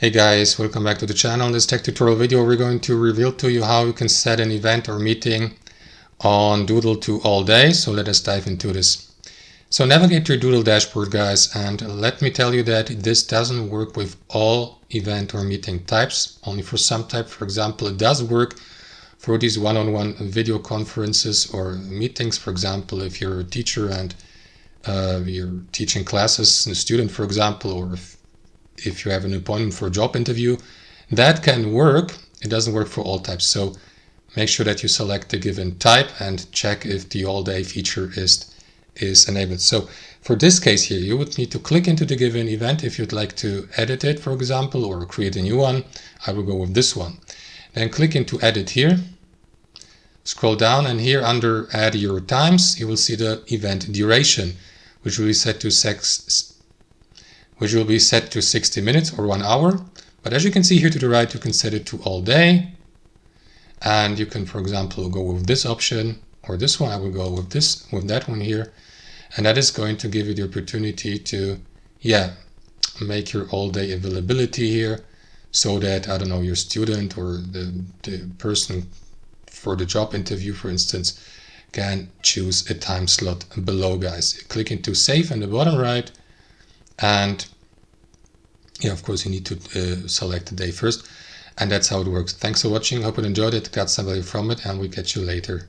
Hey guys, welcome back to the channel. In this tech tutorial video, we're going to reveal to you how you can set an event or meeting on Doodle to Allday. So let us dive into this. So navigate to your Doodle dashboard, guys, and let me tell you that this doesn't work with all event or meeting types, only for some type. For example, it does work for these one-on-one video conferences or meetings. For example, if you're a teacher and you're teaching classes, a student, for example, or if you have an appointment for a job interview, that can work. It doesn't work for all types. So make sure that you select the given type and check if the all-day feature is enabled. So for this case here, you would need to click into the given event if you'd like to edit it, for example, or create a new one. I will go with this one. Then click into edit here. Scroll down, and here under add your times, you will see the event duration, which will be set to 60 minutes or 1 hour. But as you can see here to the right, you can set it to all day. And you can, for example, go with this option or this one. I will go with that one here. And that is going to give you the opportunity to, make your all day availability here so that, I don't know, your student or the person for the job interview, for instance, can choose a time slot below, guys. Click into save in the bottom right. And of course, you need to select the day first. And that's how it works. Thanks for watching. Hope you enjoyed it, got some value from it, and we'll catch you later.